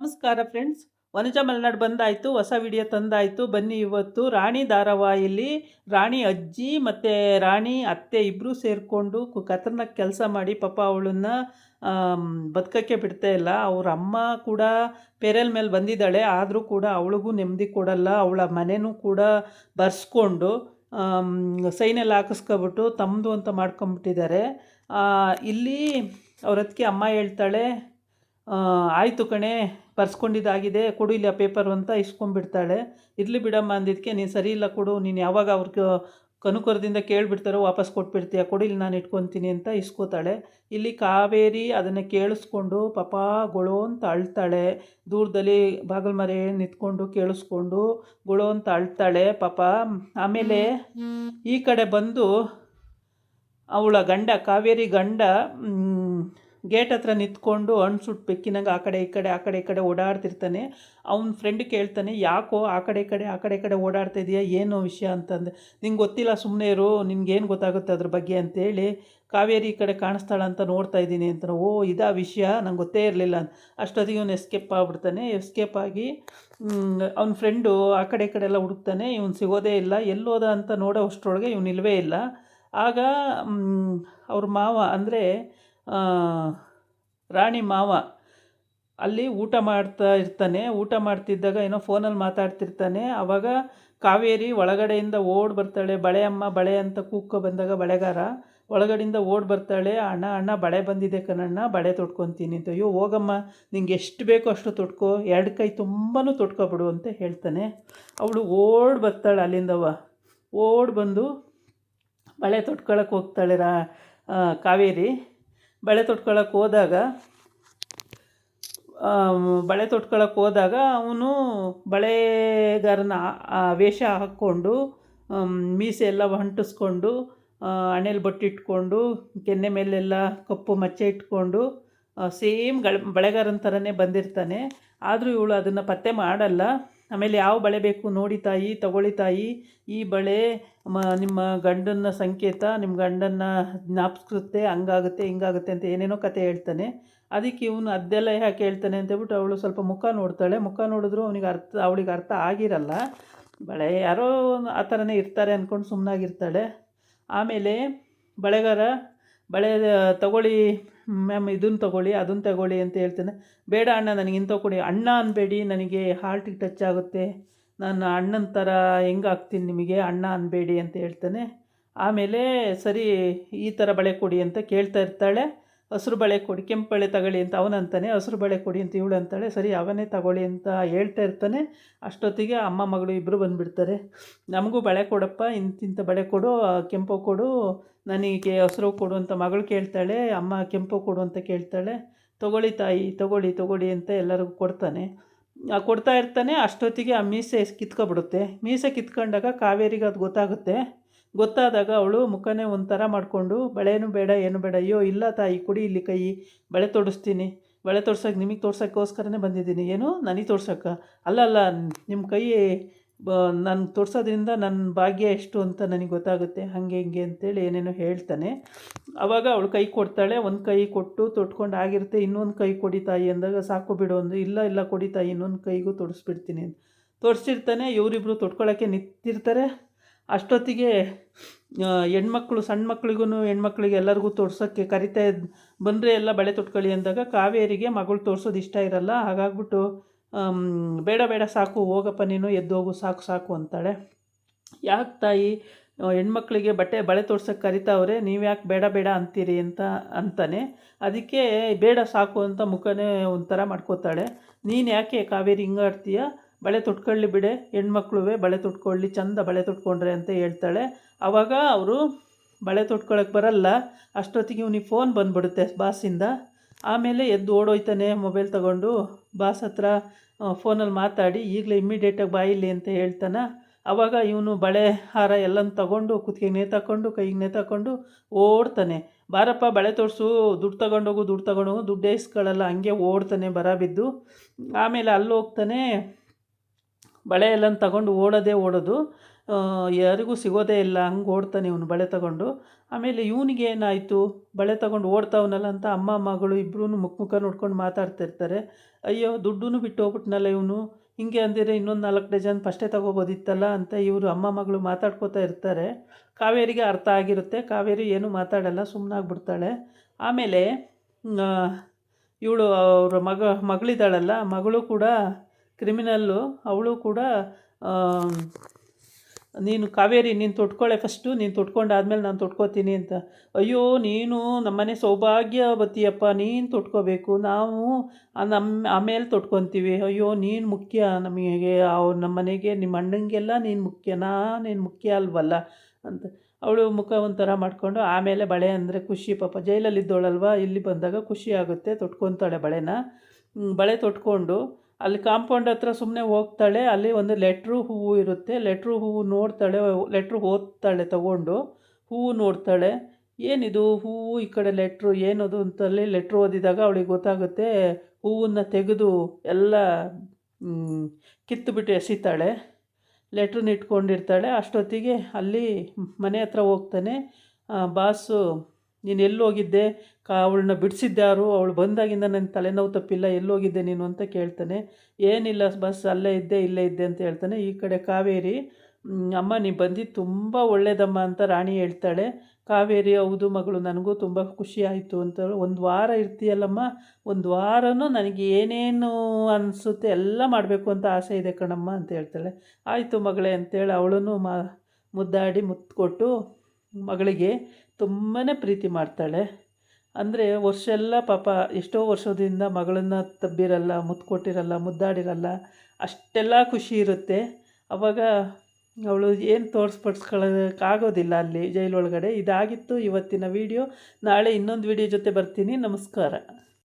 ನಮಸ್ಕಾರ ಫ್ರೆಂಡ್ಸ್. ವನಜಾ ಮಲೆನಾಡು ಬಂದಾಯಿತು, ಹೊಸ ವಿಡಿಯೋ ತಂದಾಯಿತು. ಬನ್ನಿ, ಇವತ್ತು ರಾಣಿ ಧಾರಾವಾಹಿಲಿ ರಾಣಿ ಅಜ್ಜಿ ಮತ್ತು ರಾಣಿ ಅತ್ತೆ ಇಬ್ಬರೂ ಸೇರಿಕೊಂಡು ಕತರ್ನಾಗ ಕೆಲಸ ಮಾಡಿ ಪಾಪ ಅವಳನ್ನು ಬದುಕೋಕ್ಕೆ ಬಿಡ್ತಾ ಇಲ್ಲ. ಅವ್ರ ಅಮ್ಮ ಕೂಡ ಪೆರಲ್ ಮೇಲೆ ಬಂದಿದ್ದಾಳೆ, ಆದರೂ ಕೂಡ ಅವಳಿಗೂ ನೆಮ್ಮದಿ ಕೊಡಲ್ಲ. ಅವಳ ಮನೆಯೂ ಕೂಡ ಬರ್ಸ್ಕೊಂಡು ಸೈನೆಲ್ಲ ಹಾಕಿಸ್ಕೊಬಿಟ್ಟು ತಮ್ಮದು ಅಂತ ಮಾಡ್ಕೊಂಬಿಟ್ಟಿದ್ದಾರೆ. ಇಲ್ಲಿ ಅವ್ರ ಅದಕ್ಕೆ ಅಮ್ಮ ಹೇಳ್ತಾಳೆ, ಆಯಿತು ಕಣೆ, ಬರ್ಸ್ಕೊಂಡಿದ್ದಾಗಿದೆ, ಕೊಡು ಇಲ್ಲಿ ಆ ಪೇಪರು ಅಂತ ಇಸ್ಕೊಂಡ್ಬಿಡ್ತಾಳೆ. ಇರಲಿ ಬಿಡಮ್ಮ ಅಂದಿದ್ದಕ್ಕೆ, ನೀನು ಸರಿ ಇಲ್ಲ ಕೊಡು, ನೀನು ಯಾವಾಗ ಅವ್ರಿಗೆ ಕನುಕರದಿಂದ ಕೇಳಿಬಿಡ್ತಾರೋ ವಾಪಸ್ ಕೊಟ್ಬಿಡ್ತೀಯ, ಕೊಡು ಇಲ್ಲಿ ನಾನು ಇಟ್ಕೊತೀನಿ ಅಂತ ಇಸ್ಕೋತಾಳೆ. ಇಲ್ಲಿ ಕಾವೇರಿ ಅದನ್ನು ಕೇಳಿಸ್ಕೊಂಡು ಪಾಪ ಗೊಳೋ ಅಂತ ಅಳ್ತಾಳೆ. ದೂರದಲ್ಲಿ ಬಾಗಿಲು ಮರೆ ನಿಂತ್ಕೊಂಡು ಕೇಳಿಸ್ಕೊಂಡು ಗೊಳೋ ಅಂತ ಅಳ್ತಾಳೆ ಪಾಪ. ಆಮೇಲೆ ಈ ಕಡೆ ಬಂದು ಅವಳ ಗಂಡ, ಕಾವೇರಿ ಗಂಡ ಗೇಟ್ ಹತ್ರ ನಿಂತ್ಕೊಂಡು ಹಣ್ಣು ಸುಟ್ಟು ಬೆಕ್ಕಿನಂಗೆ ಆ ಕಡೆ ಈ ಕಡೆ ಓಡಾಡ್ತಿರ್ತಾನೆ. ಅವ್ನ ಫ್ರೆಂಡ್ ಕೇಳ್ತಾನೆ, ಯಾಕೋ ಆ ಕಡೆ ಈ ಕಡೆ ಓಡಾಡ್ತಾ ಇದೆಯಾ, ಏನೋ ವಿಷಯ ಅಂತಂದು. ನಿಂಗೆ ಗೊತ್ತಿಲ್ಲ, ಸುಮ್ಮನೆ ಇರು, ನಿನ್ಗೇನು ಗೊತ್ತಾಗುತ್ತೆ ಅದ್ರ ಬಗ್ಗೆ ಅಂತೇಳಿ. ಕಾವೇರಿ ಈ ಕಡೆ ಕಾಣಿಸ್ತಾಳಂತ ನೋಡ್ತಾ ಇದ್ದೀನಿ ಅಂತ. ಓ ಇದಾ ವಿಷಯ, ನಂಗೆ ಗೊತ್ತೇ ಇರಲಿಲ್ಲ. ಅಷ್ಟೊತ್ತಿಗೆ ಇವನು ಎಸ್ಕೇಪ್ ಆಗಿಬಿಡ್ತಾನೆ. ಎಸ್ಕೇಪ್ ಆಗಿ ಅವ್ನ ಫ್ರೆಂಡು ಆ ಕಡೆ ಈ ಕಡೆ ಎಲ್ಲ ಹುಡುಕ್ತಾನೆ, ಇವನು ಸಿಗೋದೇ ಇಲ್ಲ. ಎಲ್ಲೋದ ಅಂತ ನೋಡೋ ಅಷ್ಟರೊಳಗೆ ಇವನು ಇಲ್ಲವೇ ಇಲ್ಲ. ಆಗ ಅವ್ರ ಮಾವ ಅಂದರೆ ರಾಣಿ ಮಾವ ಅಲ್ಲಿ ಊಟ ಮಾಡ್ತಾ ಇರ್ತಾನೆ. ಊಟ ಮಾಡ್ತಿದ್ದಾಗ ಏನೋ ಫೋನಲ್ಲಿ ಮಾತಾಡ್ತಿರ್ತಾನೆ. ಆವಾಗ ಕಾವೇರಿ ಒಳಗಡೆಯಿಂದ ಓಡಿ ಬರ್ತಾಳೆ. ಬಳೆ ಅಮ್ಮ ಬಳೆ ಅಂತ ಕೂಗ್ಕೊ ಬಂದಾಗ ಬಳೆಗಾರ ಒಳಗಡೆಯಿಂದ ಓಡಿ ಬರ್ತಾಳೆ. ಅಣ್ಣ ಅಣ್ಣ ಬಳೆ ಬಂದಿದೆ ಕಣಣ್ಣ, ಬಳೆ ತೊಟ್ಕೊತೀನಿ ಅಂತ. ಅಯ್ಯೋ ಹೋಗಮ್ಮ, ನಿಂಗೆ ಎಷ್ಟು ಬೇಕೋ ಅಷ್ಟು ತೊಟ್ಕೊ, 2 ಕೈ ತುಂಬಾ ತೊಟ್ಕೊಬಿಡು ಅಂತ ಹೇಳ್ತಾನೆ. ಅವಳು ಓಡಿ ಬರ್ತಾಳೆ ಅಲ್ಲಿಂದವ. ಓಡಿ ಬಂದು ಬಳೆ ತೊಟ್ಕೊಳಕ್ಕೆ ಹೋಗ್ತಾಳೆ ಕಾವೇರಿ. ಬಳೆ ತೊಟ್ಕೊಳಕ್ಕೆ ಹೋದಾಗ ಅವನು ಬಳೆಗಾರನ ವೇಷ ಹಾಕ್ಕೊಂಡು ಮೀಸೆ ಎಲ್ಲ ಅಂಟಿಸ್ಕೊಂಡು ಹಣೆಯಲ್ಲಿ ಬೊಟ್ಟಿಟ್ಕೊಂಡು ಕೆನ್ನೆ ಮೇಲೆಲ್ಲ ಕಪ್ಪು ಮಚ್ಚೆ ಇಟ್ಕೊಂಡು ಸೇಮ್ ಬಳೆಗಾರನ ಥರನೇ ಬಂದಿರ್ತಾನೆ. ಆದರೂ ಇವಳು ಅದನ್ನು ಪತ್ತೆ ಮಾಡಲ್ಲ. ಆಮೇಲೆ ಯಾವ ಬಳೆ ಬೇಕು ನೋಡಿ ತಾಯಿ, ತಗೊಳ್ಳಿ ತಾಯಿ, ಈ ಬಳೆ ನಿಮ್ಮ ಗಂಡನ ಸಂಕೇತ, ನಿಮ್ಮ ಗಂಡನ್ನ ಜ್ಞಾಪಿಸುತ್ತೆ, ಹಂಗಾಗುತ್ತೆ ಹಿಂಗಾಗುತ್ತೆ ಅಂತ ಏನೇನೋ ಕತೆ ಹೇಳ್ತಾನೆ. ಅದಕ್ಕೆ ಇವನು ಅದೆಲ್ಲ ಯಾಕೆ ಹೇಳ್ತಾನೆ ಅಂತೇಳ್ಬಿಟ್ಟು ಅವಳು ಸ್ವಲ್ಪ ಮುಖ ನೋಡ್ತಾಳೆ. ಮುಖ ನೋಡಿದ್ರು ಅವಳಿಗೆ ಅರ್ಥ ಆಗಿರಲ್ಲ. ಬಳೆ ಯಾರೋ ಆ ಥರನೇ ಇರ್ತಾರೆ ಅಂದ್ಕೊಂಡು ಸುಮ್ಮನಾಗಿರ್ತಾಳೆ. ಆಮೇಲೆ ಬಳೆಗಾರ ಬಳೆ ತಗೊಳ್ಳಿ ಮ್ಯಾಮ್, ಇದನ್ನು ತಗೊಳ್ಳಿ ಅದನ್ನು ತಗೊಳ್ಳಿ ಅಂತ ಹೇಳ್ತಾನೆ. ಬೇಡ ಅಣ್ಣ, ನನಗೆ ಇಂಥ ಕೊಡಿ. ಅಣ್ಣ ಅನ್ಬೇಡಿ, ನನಗೆ ಹಾರ್ಟಿಗೆ ಟಚ್ ಆಗುತ್ತೆ, ನಾನು ಅಣ್ಣನ ಥರ ಹೆಂಗೆ ಆಗ್ತೀನಿ ನಿಮಗೆ, ಅಣ್ಣ ಅನ್ಬೇಡಿ ಅಂತ ಹೇಳ್ತಾನೆ. ಆಮೇಲೆ ಸರಿ ಈ ಥರ ಬಳೆ ಕೊಡಿ ಅಂತ ಕೇಳ್ತಾ ಇರ್ತಾಳೆ. ಹಸಿರು ಬಳೆ ಕೊಡಿ, ಕೆಂಪು ಬಳೆ ತಗೊಳ್ಳಿ ಅಂತ ಅವನಂತಾನೆ. ಹಸಿರು ಬಳೆ ಕೊಡಿ ಅಂತ ಇವಳು ಅಂತಾಳೆ. ಸರಿ ಅವನೇ ತಗೊಳ್ಳಿ ಅಂತ ಹೇಳ್ತಾ ಇರ್ತಾನೆ. ಅಷ್ಟೊತ್ತಿಗೆ ಅಮ್ಮ ಮಗಳು ಇಬ್ಬರು ಬಂದುಬಿಡ್ತಾರೆ. ನಮಗೂ ಬಳೆ ಕೊಡಪ್ಪ, ಇಂತಿಂಥ ಬಳೆ ಕೊಡು, ಕೆಂಪು ಕೊಡು, ನನಗೆ ಹಸಿರು ಕೊಡು ಅಂತ ಮಗಳು ಕೇಳ್ತಾಳೆ. ಅಮ್ಮ ಕೆಂಪು ಕೊಡು ಅಂತ ಕೇಳ್ತಾಳೆ. ತಗೊಳ್ಳಿ ತಾಯಿ, ತಗೊಳ್ಳಿ ಅಂತ ಎಲ್ಲರಿಗೂ ಕೊಡ್ತಾನೆ. ಕೊಡ್ತಾ ಇರ್ತಾನೆ. ಅಷ್ಟೊತ್ತಿಗೆ ಆ ಮೀಸೆ ಕಿತ್ಕೊಬಿಡುತ್ತೆ. ಮೀಸೆ ಕಿತ್ಕೊಂಡಾಗ ಕಾವೇರಿಗೆ ಅದು ಗೊತ್ತಾದಾಗ ಅವಳು ಮುಖನೇ ಒಂಥರ ಮಾಡಿಕೊಂಡು, ಬಳೆನೂ ಬೇಡ ಏನು ಬೇಡ, ಅಯ್ಯೋ ಇಲ್ಲ ತಾಯಿ ಕೊಡಿ ಇಲ್ಲಿ ಕೈ, ಬಳೆ ತೊಡಿಸ್ತೀನಿ, ಬಳೆ ತೊಡ್ಸೋಕೆ ನಿಮಗೆ ತೋರ್ಸೋಕ್ಕೋಸ್ಕರನೇ ಬಂದಿದ್ದೀನಿ. ಏನು ನನಗೆ ತೋರ್ಸೋಕ್ಕ? ಅಲ್ಲ ನಿಮ್ಮ ಕೈ ನಾನು ತೊಡ್ಸೋದ್ರಿಂದ ನನ್ನ ಭಾಗ್ಯ ಎಷ್ಟು ಅಂತ ನನಗೆ ಗೊತ್ತಾಗುತ್ತೆ, ಹಾಗೆ ಹಿಂಗೆ ಅಂತೇಳಿ ಏನೇನೋ ಹೇಳ್ತಾನೆ. ಆವಾಗ ಅವಳು ಕೈ ಕೊಡ್ತಾಳೆ. ಒಂದು ಕೈ ಕೊಟ್ಟು ತೊಟ್ಕೊಂಡು ಆಗಿರುತ್ತೆ. ಇನ್ನೊಂದು ಕೈ ಕೊಡಿ ತಾಯಿ ಅಂದಾಗ, ಸಾಕು ಬಿಡು ಒಂದು, ಇಲ್ಲ ಕೊಡಿ ತಾಯಿ, ಇನ್ನೊಂದು ಕೈಗೂ ತೊಡಿಸ್ಬಿಡ್ತೀನಿ ಅಂತ ತೋರಿಸಿರ್ತಾನೆ. ಇವರಿಬ್ಬರು ತೊಟ್ಕೊಳ್ಳೋಕ್ಕೆ ನಿಂತಿರ್ತಾರೆ. ಅಷ್ಟೊತ್ತಿಗೆ ಹೆಣ್ಮಕ್ಳು, ಸಣ್ಣ ಮಕ್ಳಿಗೂ ಹೆಣ್ಮಕ್ಳಿಗೆ ಎಲ್ಲರಿಗೂ ತೋರ್ಸೋಕ್ಕೆ ಕರಿತಾ ಬಂದರೆ ಎಲ್ಲ ಬಳೆ ತೊಟ್ಕೊಳ್ಳಿ ಅಂದಾಗ ಕಾವೇರಿಗೆ ಮಗಳು ತೋರಿಸೋದು ಇಷ್ಟ ಇರಲ್ಲ. ಹಾಗಾಗ್ಬಿಟ್ಟು ಬೇಡ ಸಾಕು, ಹೋಗಪ್ಪ ನೀನು, ಎದ್ದೋಗು, ಸಾಕು ಅಂತಾಳೆ. ಯಾಕೆ ತಾಯಿ, ಹೆಣ್ಮಕ್ಳಿಗೆ ಬಳೆ ತೋರ್ಸೋಕ್ಕೆ ಕರಿತಾವ್ರೆ, ನೀವು ಯಾಕೆ ಬೇಡ ಅಂತೀರಿ ಅಂತ ಅಂತಾನೆ. ಅದಕ್ಕೆ ಬೇಡ ಸಾಕು ಅಂತ ಮುಖನೇ ಒಂಥರ ಮಾಡ್ಕೋತಾಳೆ. ನೀನು ಯಾಕೆ ಕಾವೇರಿ ಹಿಂಗಾಡ್ತೀಯ, ಬಳೆ ತೊಟ್ಕೊಳ್ಳಿ ಬಿಡೆ, ಹೆಣ್ಮಕ್ಳು ಬಳೆ ತೊಟ್ಕೊಳ್ಳಿ, ಚಂದ ಬಳೆ ತೊಟ್ಕೊಂಡ್ರೆ ಅಂತ ಹೇಳ್ತಾಳೆ. ಆವಾಗ ಅವರು ಬಳೆ ತೊಟ್ಕೊಳಕ್ಕೆ ಬರಲ್ಲ. ಅಷ್ಟೊತ್ತಿಗೆ ಇವನಿಗೆ ಫೋನ್ ಬಂದುಬಿಡುತ್ತೆ ಬಾಸಿಂದ. ಆಮೇಲೆ ಎದ್ದು ಓಡೋಯ್ತಾನೆ ಮೊಬೈಲ್ ತಗೊಂಡು. ಬಾಸ್ ಹತ್ರ ಫೋನಲ್ಲಿ ಮಾತಾಡಿ ಈಗಲೇ ಇಮ್ಮಿಡಿಯೇಟಾಗಿ ಬಾಯಿಲಿ ಅಂತ ಹೇಳ್ತಾನೆ. ಆವಾಗ ಇವನು ಬಳೆ ಹಾರ ಎಲ್ಲನೂ ತಗೊಂಡು ಕುತ್ತಿಗೆಗೆ ನೇತಾಕೊಂಡು ಕೈಗೆ ನೇತಾಕೊಂಡು ಓಡ್ತಾನೆ. ಬಾರಪ್ಪ ಬಳೆ ತೋರಿಸು, ದುಡ್ಡು ತಗೊಂಡೋಗು, ದುಡ್ಡು ಇಸ್ಕೊಳ್ಳಲ್ಲ, ಹಂಗೆ ಓಡ್ತಾನೆ ಬರ ಬಿದ್ದು. ಆಮೇಲೆ ಅಲ್ಲಿ ಹೋಗ್ತಾನೆ, ಬಳೆ ಎಲ್ಲನೂ ತಗೊಂಡು ಓಡೋದು. ಯಾರಿಗೂ ಸಿಗೋದೇ ಇಲ್ಲ, ಹಂಗೆ ಓಡ್ತಾನೆ ಇವನು ಬಳೆ ತಗೊಂಡು. ಆಮೇಲೆ ಇವನಿಗೆ ಏನಾಯಿತು, ಬಳೆ ತಗೊಂಡು ಓಡ್ತಾವನಲ್ಲ ಅಂತ ಅಮ್ಮ ಮಗಳು ಇಬ್ಬರೂ ಮುಖ ನೋಡ್ಕೊಂಡು ಮಾತಾಡ್ತಿರ್ತಾರೆ. ಅಯ್ಯೋ ದುಡ್ಡೂ ಬಿಟ್ಟು ಹೋಗ್ಬಿಟ್ನಲ್ಲ ಇವನು, ಹಿಂಗೆ ಅಂದಿದ್ರೆ ಇನ್ನೊಂದು 4 ಡಜನ್ ಫಸ್ಟೇ ತಗೋಬೋದಿತ್ತಲ್ಲ ಅಂತ ಇವರು ಅಮ್ಮ ಮಗಳು ಮಾತಾಡ್ಕೋತಾ ಇರ್ತಾರೆ. ಕಾವೇರಿಗೆ ಅರ್ಥ ಆಗಿರುತ್ತೆ. ಕಾವೇರಿ ಏನೂ ಮಾತಾಡಲ್ಲ, ಸುಮ್ಮನಾಗ್ಬಿಡ್ತಾಳೆ. ಆಮೇಲೆ ಇವಳು ಅವರ ಮಗಳಿದ್ದಾಳಲ್ಲ, ಮಗಳು ಕೂಡ ಕ್ರಿಮಿನಲ್ಲು. ಅವಳು ಕೂಡ ನೀನು ಕಾವೇರಿ ನೀನು ತೊಟ್ಕೊಳ್ಳೆ ಫಸ್ಟು, ನೀನು ತೊಟ್ಕೊಂಡಾದ್ಮೇಲೆ ನಾನು ತೊಟ್ಕೋತೀನಿ ಅಂತ. ಅಯ್ಯೋ ನೀನು ನಮ್ಮನೆ ಸೌಭಾಗ್ಯವತಿಯಪ್ಪ, ನೀನು ತೊಟ್ಕೋಬೇಕು, ನಾವು ಆಮೇಲೆ ತೊಟ್ಕೊತೀವಿ. ಅಯ್ಯೋ ನೀನು ಮುಖ್ಯ ನಮಗೆ, ನಮ್ಮ ಮನೆಗೆ ನಿಮ್ಮ ಅಣ್ಣಂಗೆಲ್ಲ ನೀನು ಮುಖ್ಯ, ನಾನೇನು ಮುಖ್ಯ ಅಲ್ವಲ್ಲ ಅಂತ. ಅವಳು ಮುಖ ಒಂಥರ ಮಾಡಿಕೊಂಡು ಆಮೇಲೆ ಬಳೆ ಅಂದರೆ ಖುಷಿ, ಪಾಪ ಜೈಲಲ್ಲಿದ್ದವಳಲ್ವ, ಇಲ್ಲಿ ಬಂದಾಗ ಖುಷಿ ಆಗುತ್ತೆ, ತೊಟ್ಕೊತಾಳೆ ಬಳೆನ. ಬಳೆ ತೊಟ್ಕೊಂಡು ಅಲ್ಲಿ ಕಾಂಪೌಂಡ್ ಹತ್ರ ಸುಮ್ಮನೆ ಹೋಗ್ತಾಳೆ. ಅಲ್ಲಿ ಒಂದು ಲೆಟ್ರು ಹೂವು ಇರುತ್ತೆ, ಲೆಟ್ರು ಹೂವು ನೋಡ್ತಾಳೆ, ಲೆಟ್ರು ಓದ್ತಾಳೆ ತಗೊಂಡು. ಹೂವು ನೋಡ್ತಾಳೆ, ಏನಿದು ಹೂವು, ಈ ಕಡೆ ಲೆಟ್ರು ಏನದು ಅಂತಲ್ಲಿ ಲೆಟ್ರು ಓದಿದಾಗ ಅವಳಿಗೆ ಗೊತ್ತಾಗುತ್ತೆ. ಹೂವನ್ನು ತೆಗೆದು ಎಲ್ಲ ಕಿತ್ತುಬಿಟ್ಟು ಎಸಿತಾಳೆ. ಲೆಟ್ರನ್ನ ಇಟ್ಕೊಂಡಿರ್ತಾಳೆ. ಅಷ್ಟೊತ್ತಿಗೆ ಅಲ್ಲಿ ಮನೆ ಹತ್ರ ಹೋಗ್ತಾನೆ. ಬಾಸು ನೀನು ಎಲ್ಲೋಗಿದ್ದೆ, ಅವಳನ್ನ ಬಿಡಿಸಿದ್ದ್ಯಾರು, ಅವಳು ಬಂದಾಗಿಂದ ನನ್ನ ತಲೆನೋವು ತಪ್ಪಿಲ್ಲ, ಎಲ್ಲೋಗಿದ್ದೆ ನೀನು ಅಂತ ಕೇಳ್ತಾನೆ. ಏನಿಲ್ಲ ಬಸ್ ಅಲ್ಲೇ ಇದ್ದೆ, ಇಲ್ಲೇ ಇದ್ದೆ ಅಂತ ಹೇಳ್ತಾನೆ. ಈ ಕಡೆ ಕಾವೇರಿ, ಅಮ್ಮ ನೀ ಬಂದಿದ್ದು ತುಂಬ ಒಳ್ಳೇದಮ್ಮ ಅಂತ ರಾಣಿ ಹೇಳ್ತಾಳೆ. ಕಾವೇರಿ, ಹೌದು ಮಗಳು, ನನಗೂ ತುಂಬ ಖುಷಿ ಆಯಿತು ಅಂತ. 1 ವಾರ ಇರ್ತೀಯಲ್ಲಮ್ಮ, 1 ವಾರನೂ ನನಗೆ ಏನೇನು ಅನಿಸುತ್ತೆ ಎಲ್ಲ ಮಾಡಬೇಕು ಅಂತ ಆಸೆ ಇದೆ ಕಣಮ್ಮ ಅಂತ ಹೇಳ್ತಾಳೆ. ಆಯಿತು ಮಗಳೇ ಅಂತೇಳಿ ಅವಳನ್ನು ಮುದ್ದಾಡಿ ಮುತ್ತು ಕೊಟ್ಟು ಮಗಳಿಗೆ ತುಂಬಾ ಪ್ರೀತಿ ಮಾಡ್ತಾಳೆ. ಅಂದರೆ ವರ್ಷ ಎಲ್ಲ ಪಾಪ ಎಷ್ಟೋ ವರ್ಷದಿಂದ ಮಗಳನ್ನು ತಬ್ಬಿರಲ್ಲ, ಮುತ್ತು ಕೊಟ್ಟಿರಲ್ಲ, ಮುದ್ದಾಡಿರಲ್ಲ, ಅಷ್ಟೆಲ್ಲ ಖುಷಿ ಇರುತ್ತೆ. ಆವಾಗ ಅವಳು ಏನು ತೋರಿಸ್ಪಡಿಸ್ಕೊಳ್ಳೋಕ್ಕಾಗೋದಿಲ್ಲ ಅಲ್ಲಿ ಜೈಲೊಳಗಡೆ. ಇದಾಗಿತ್ತು ಇವತ್ತಿನ ವಿಡಿಯೋ. ನಾಳೆ ಇನ್ನೊಂದು ವಿಡಿಯೋ ಜೊತೆ ಬರ್ತೀನಿ. ನಮಸ್ಕಾರ.